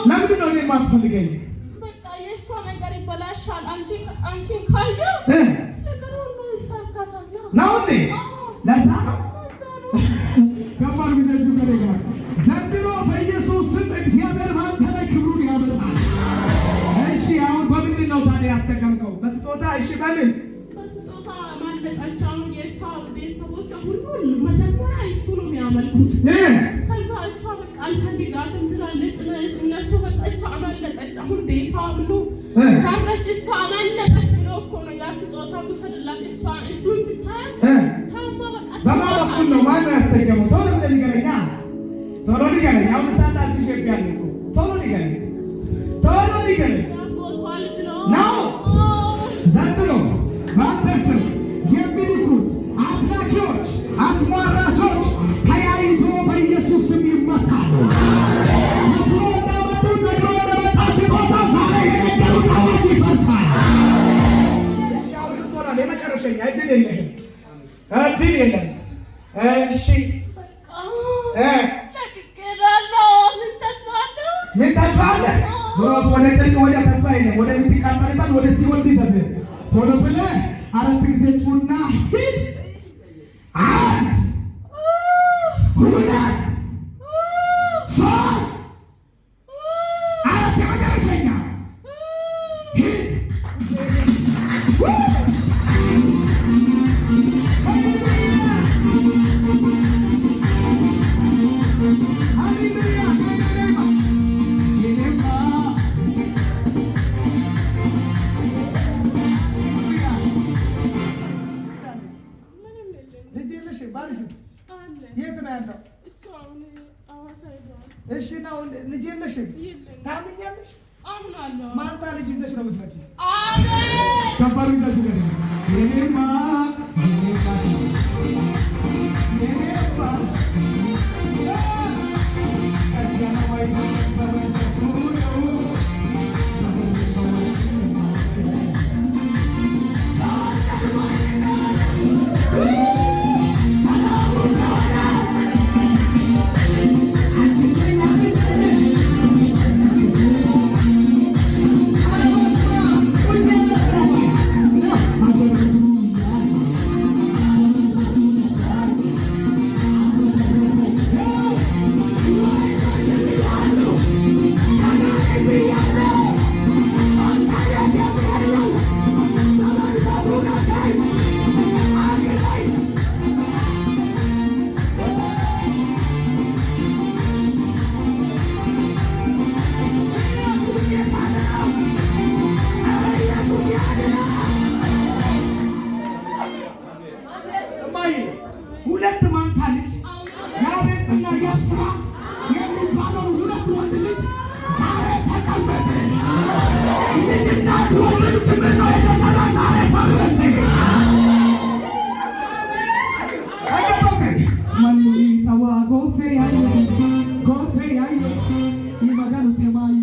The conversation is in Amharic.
ለምንድን ነው እኔ የማትፈልገኝ? በቃ የእሷ ነገር ይበላሻል። አንቺ ካየ ነገሩ ሁሉ ይሳካታል ነው እንዴ? ለዛ ነው ከባድ ጊዜጁ ከሌጋ ዘንድሮ በኢየሱስ ስም እግዚአብሔር ባንተ ላይ ክብሩን ያመጣል። እሺ አሁን በምንድን ነው ታዲያ ያስደገምከው? በስጦታ? እሺ በምን በስጦታ ማለጣቸው? የእሷ ቤተሰቦች ሁሉ መጀመሪያ እሱ ነው የሚያመልኩት። ከዛ እሷ በቃ አልፈልጋትም ትላለች። እነሱ በቃ እሷ አመለጠች። አሁን ቤቷ ምኑ ሳለች እሷ አመለጠች ብሎ እኮ ነው ያ ስጦታ ውሰድላት። እሱን ስታያት ታማ በቃ በማን በኩል ነው? ማነው ያስደገመው? ቶሎ ብለህ ንገረኛ። ቶሎ ንገረኝ። አሁን ሳታ ሲሸብያለሁ እኮ ቶሎ ንገረኝ። ቶሎ ንገረኝ። ያጎቷ ልጅ ነው ዘንድሮ በአንተ ስም የሚልኩት አስላኪዎች፣ አስሟራቾች ተያይዞ በኢየሱስ ስም ይመታሉ። ወትሮ እንዳመጡ ነግሮ እንደመጣ ስጦታ ዛሬ የነገሩት አዋጅ ይፈርሳል። እሺ አሁን ልትሆናል። የመጨረሻኛ እድል የለህም፣ እድል የለም። እሺ ምን ተስፋ አለ? ሮስ ወደ ጥልቅ ወደ ተስፋ የለም። ወደ ምትቃጠልበት ወደ ሲኦል ቢዘት ቶሎ ብለህ አራት ጊዜ ጩና ሂድ። አንድ ሁለት ሶስት አራት የመጨረሻኛ ሂድ። የት ነው ያለው? እሺ ነው ልጅ የለሽም? ታምኛለሽ? አምናለሁ። ማንታ ልጅ ይዘሽ ነው የምትመጪው? አሜን። ከባድ ይዛችሁ ነው የኔማ ሁለት ማንታ ልጅ ያቤትና ያብስራ የሚባለው ሁለት ወንድ ልጅ ዛሬ ተቀመጠ። ልጅና ወንድ ጭምር ነው የተሰራ ዛሬ ፈረሰ። ማኑ ይታዋ ጎፌ ያየ ይመገኑ ተማይ